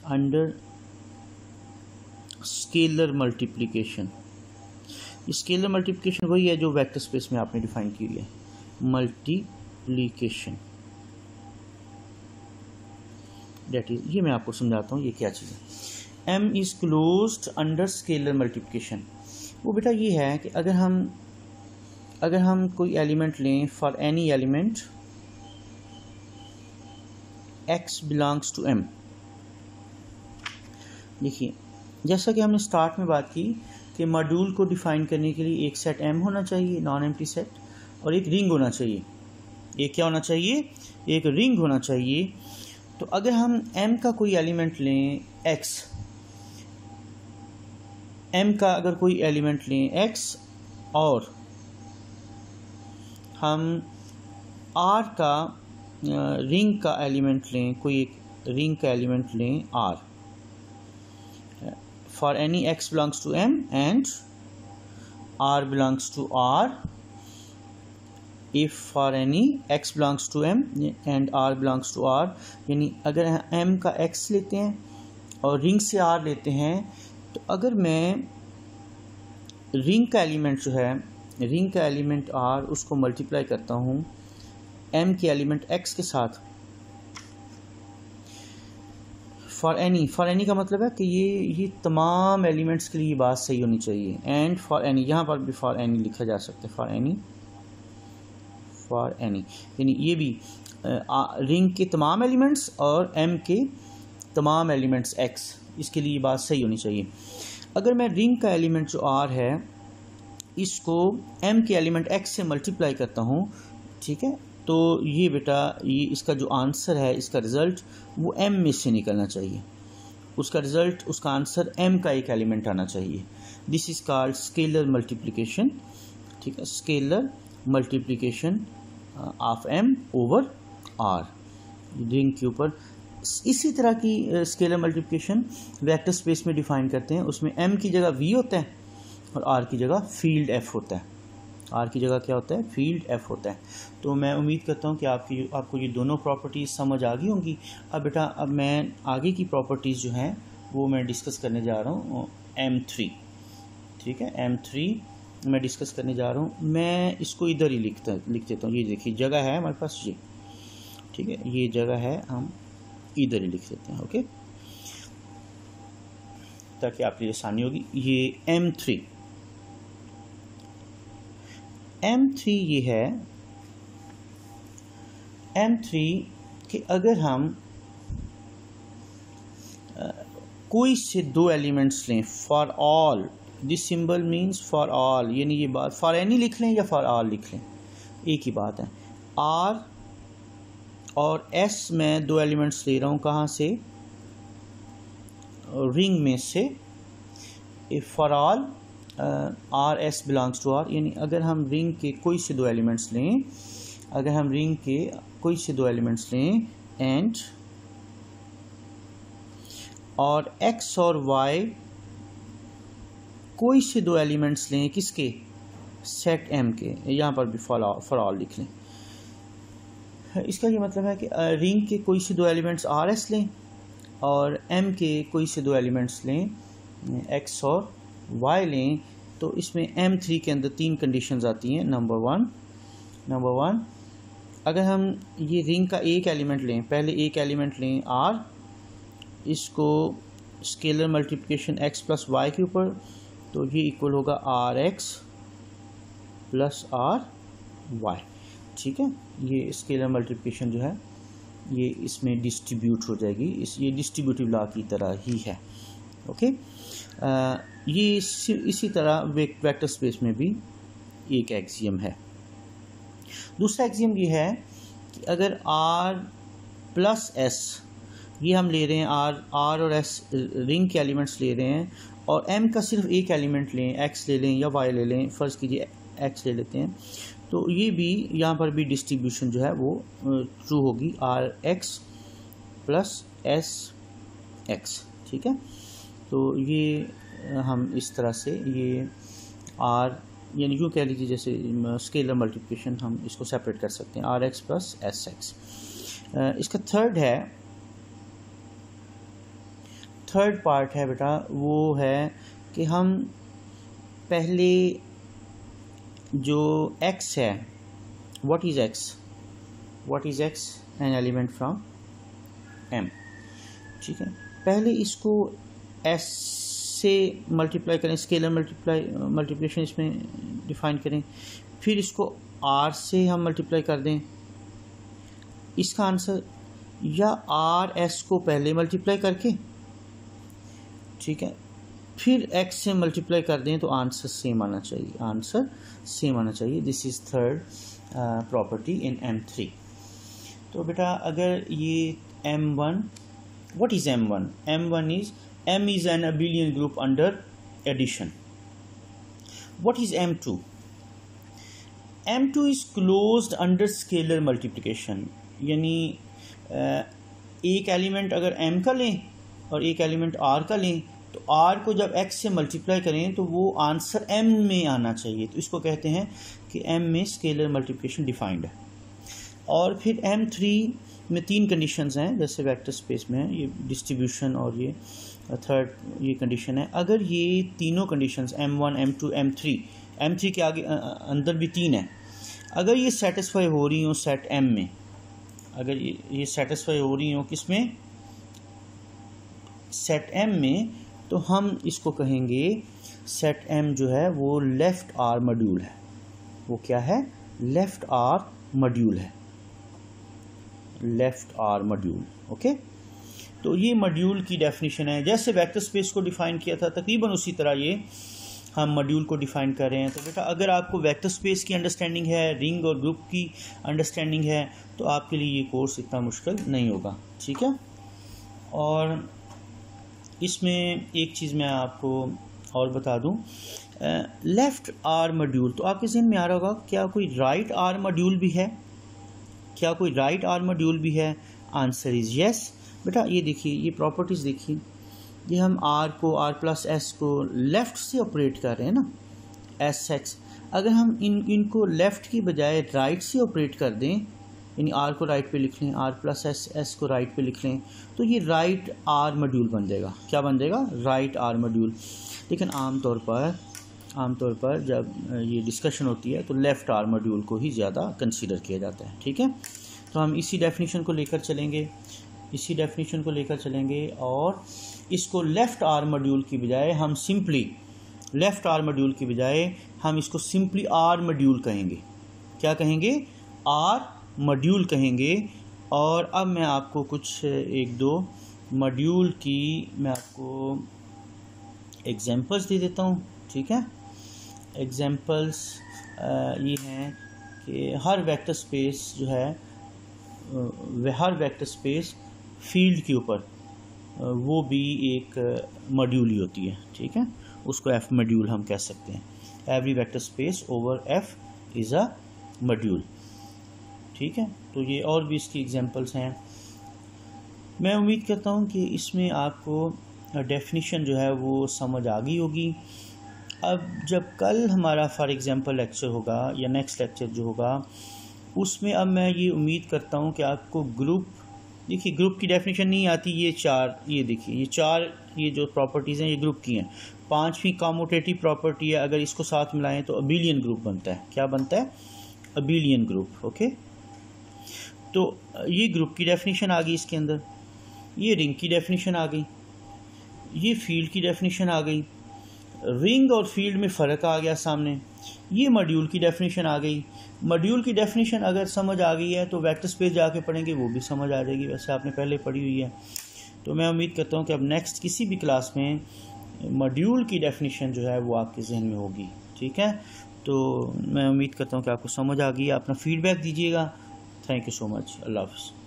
Under scalar multiplication. Scalar multiplication वही है जो वेक्टर स्पेस में आपने डिफाइन की हुई है, मल्टीप्लिकेशन डेट इज, ये मैं आपको समझाता हूँ ये क्या चीज़ है। M is closed under scalar multiplication. वो बेटा ये है कि अगर हम कोई एलिमेंट लें, for any element x belongs to m। देखिए जैसा कि हमने स्टार्ट में बात की कि मॉड्यूल को डिफाइन करने के लिए एक सेट m होना चाहिए, नॉन एम्प्टी सेट, और एक रिंग होना चाहिए। एक क्या होना चाहिए? एक रिंग होना चाहिए। तो अगर हम m का कोई एलिमेंट लें x, m का अगर कोई एलिमेंट लें x, और हम r का रिंग का एलिमेंट लें, कोई एक रिंग का एलिमेंट लें r, for any x belongs to m and r belongs to r, if for any x belongs to m and r belongs to r, यानी अगर m का x लेते हैं और रिंग से r लेते हैं, तो अगर मैं रिंग का एलिमेंट जो है, रिंग का एलिमेंट r, उसको मल्टीप्लाई करता हूँ m के एलिमेंट x के साथ, फॉर एनी का मतलब है कि ये तमाम एलिमेंट्स के लिए बात सही होनी चाहिए। एंड फॉर एनी, यहाँ पर भी फॉर एनी लिखा जा सकता है, फॉर एनी यानी ये भी रिंग के तमाम एलिमेंट्स और m के तमाम एलिमेंट्स x, इसके लिए बात सही होनी चाहिए। अगर मैं रिंग का एलिमेंट जो r है इसको m के एलिमेंट x से मल्टीप्लाई करता हूँ, ठीक है, तो ये बेटा ये इसका जो आंसर है, इसका रिज़ल्ट वो m में से निकलना चाहिए। उसका रिज़ल्ट, उसका आंसर m का एक एलिमेंट आना चाहिए। This is called scalar multiplication, ठीक है, scalar multiplication of m over r, ring के ऊपर। इसी तरह की स्केलर मल्टीप्लिकेशन वेक्टर स्पेस में डिफाइन करते हैं। उसमें m की जगह v होता है और r की जगह फील्ड f होता है। r की जगह क्या होता है? फील्ड f होता है। तो मैं उम्मीद करता हूँ कि आपको ये दोनों प्रॉपर्टीज़ समझ आ गई होंगी। अब बेटा अब मैं आगे की प्रॉपर्टीज़ जो हैं वो मैं डिस्कस करने जा रहा हूँ M3, ठीक है, M3 मैं डिस्कस करने जा रहा हूँ। मैं इसको इधर ही लिख देता हूँ। ये देखिए जगह है हमारे पास ये, ठीक है, ये जगह है, हम इधर ही लिख देते हैं, ओके, ताकि आपके लिए आसानी होगी। ये M3 ये है M3 कि अगर हम कोई से दो एलिमेंट्स लें, for all, this symbol means for all, यानी ये बात फॉर एनी लिख लें या फॉर ऑल लिख लें, एक ही बात है। R और S में दो एलिमेंट्स ले रहा हूँ, कहाँ से? रिंग में से। If for all r s belongs to R, यानी अगर हम रिंग के कोई से दो एलिमेंट्स लें, अगर हम रिंग के कोई से दो एलिमेंट्स लें एंड और x और y कोई से दो एलिमेंट्स लें, किसके? सेट m के, यहाँ पर भी फॉर ऑल लिख लें। इसका ये मतलब है कि रिंग के कोई से दो एलिमेंट्स आर एस लें और m के कोई से दो एलिमेंट्स लें, x और y लें, तो इसमें M3 के अंदर तीन कंडीशंस आती हैं। नंबर वन, अगर हम ये रिंग का एक एलिमेंट लें, पहले एक एलिमेंट लें r, इसको scalar multiplication x plus y के ऊपर, तो ये इक्वल होगा rx प्लस ry, ठीक है। ये स्केलर मल्टीप्लिकेशन जो है ये इसमें डिस्ट्रीब्यूट हो जाएगी, ये डिस्ट्रीब्यूटिव लॉ की तरह ही है, ओके। ये इसी तरह वेक्टर स्पेस में भी एक एक्सियम है। दूसरा एक्सियम ये है कि अगर r प्लस s, ये हम ले रहे हैं r और s रिंग के एलिमेंट्स ले रहे हैं, और m का सिर्फ एक एलिमेंट लें, x ले लें या y ले लें, फ़र्ज़ कीजिए x ले लेते हैं, तो ये भी यहाँ पर भी डिस्ट्रीब्यूशन जो है वो ट्रू होगी, rx प्लस sx, ठीक है। तो ये हम इस तरह से ये r, यानी यूँ कह लीजिए जैसे स्केलर मल्टीप्लिकेशन हम इसको सेपरेट कर सकते हैं, rx प्लस sx। इसका थर्ड है थर्ड पार्ट है बेटा वो है कि हम पहले जो x है, what is x, an element from m, ठीक है। पहले इसको s से मल्टीप्लाई करें, स्केलर मल्टीप्लिकेशन इसमें डिफाइन करें, फिर इसको r से हम मल्टीप्लाई कर दें इसका आंसर, या r s को पहले मल्टीप्लाई करके, ठीक है, फिर x से मल्टीप्लाई कर दें तो आंसर सेम आना चाहिए, this is third property in M3। तो बेटा अगर ये M1, what is M1? M is an abelian group under addition. What is M2? M2 is closed under scalar multiplication, यानी एक एलिमेंट अगर m का लें और एक एलिमेंट r का लें तो r को जब x से मल्टीप्लाई करें तो वो आंसर m में आना चाहिए, तो इसको कहते हैं कि m में स्केलर मल्टीप्लिकेशन डिफाइंड है। और फिर M3 में तीन कंडीशंस हैं, जैसे वेक्टर स्पेस में है, ये डिस्ट्रीब्यूशन और ये थर्ड ये कंडीशन है। अगर ये तीनों कंडीशंस M1, M2, M3 के आगे अंदर भी तीन है, अगर ये सेटिस्फाई हो रही हो सेट M में, अगर ये सेटिस्फाई हो रही हो किसमें, सेट M में, तो हम इसको कहेंगे सेट M जो है वो लेफ्ट आर मॉड्यूल है। वो क्या है? लेफ्ट आर मॉड्यूल है, लेफ्ट आर मॉड्यूल। ओके, तो ये मॉड्यूल की डेफिनेशन है। जैसे वेक्टर स्पेस को डिफाइन किया था तकरीबन उसी तरह ये हम मॉड्यूल को डिफाइन कर रहे हैं। तो बेटा अगर आपको वेक्टर स्पेस की अंडरस्टैंडिंग है, रिंग और ग्रुप की अंडरस्टैंडिंग है, तो आपके लिए ये कोर्स इतना मुश्किल नहीं होगा, ठीक है। और इसमें एक चीज़ मैं आपको और बता दूं, लेफ़्ट आर मॉड्यूल, तो आपके ज़हन में आ रहा होगा क्या कोई राइट आर मॉड्यूल भी है? क्या कोई राइट आर मॉड्यूल भी है? Answer is yes. बेटा ये देखिए, ये प्रॉपर्टीज़ देखिए, ये हम r को r प्लस एस को लेफ़्ट से ऑपरेट कर रहे हैं ना, एस एक्स। अगर हम इनको लेफ़्ट की बजाय राइट से ऑपरेट कर दें, यानी r को राइट पे लिख लें, r प्लस एस को राइट पे लिख लें, तो ये राइट आर मॉड्यूल बन जाएगा। क्या बन जाएगा? Right R module. लेकिन आमतौर पर जब ये डिस्कशन होती है तो लेफ़्ट आर मॉड्यूल को ही ज़्यादा कंसीडर किया जाता है, ठीक है। तो हम इसी डेफिनेशन को लेकर चलेंगे, और इसको लेफ़्ट आर मॉड्यूल की बजाय हम सिंपली इसको सिंपली आर मॉड्यूल कहेंगे। क्या कहेंगे? आर मॉड्यूल कहेंगे। और अब मैं आपको कुछ एक दो मॉड्यूल की मैं आपको एग्जांपल्स दे देता हूँ, ठीक है। एग्जांपल्स ये हैं कि हर वेक्टर स्पेस जो है, हर वेक्टर स्पेस फील्ड के ऊपर वो भी एक मॉड्यूल ही होती है, ठीक है। उसको एफ मॉड्यूल हम कह सकते हैं। Every vector space over F is a module, ठीक है। तो ये और भी इसकी एग्जांपल्स हैं। मैं उम्मीद करता हूँ कि इसमें आपको डेफिनेशन जो है वो समझ आ गई होगी। अब जब कल हमारा फॉर एग्ज़ाम्पल लेक्चर होगा या नेक्स्ट लेक्चर जो होगा, उसमें अब मैं ये उम्मीद करता हूँ कि आपको ग्रुप, देखिए ग्रुप की डेफिनेशन नहीं आती, ये चार, ये देखिए ये चार, ये जो प्रॉपर्टीज़ हैं ये ग्रुप की हैं। पांचवी कॉम्यूटेटिव प्रॉपर्टी है, अगर इसको साथ मिलाएं तो अबेलियन ग्रुप बनता है। क्या बनता है? Abelian group. ओके, तो ये ग्रुप की डेफिनेशन आ गई इसके अंदर, ये रिंग की डेफिनेशन आ गई, ये फील्ड की डेफिनेशन आ गई, रिंग और फील्ड में फ़र्क आ गया सामने, ये मॉड्यूल की डेफिनेशन आ गई। मॉड्यूल की डेफिनेशन अगर समझ आ गई है तो वेक्टर स्पेस जाके पढ़ेंगे वो भी समझ आ जाएगी, वैसे आपने पहले पढ़ी हुई है। तो मैं उम्मीद करता हूँ कि अब नेक्स्ट किसी भी क्लास में मॉड्यूल की डेफिनेशन जो है वो आपके जहन में होगी, ठीक है। तो मैं उम्मीद करता हूँ कि आपको समझ आ गई। अपना फीडबैक दीजिएगा। Thank you so much. अल्लाह हाफ़िज़।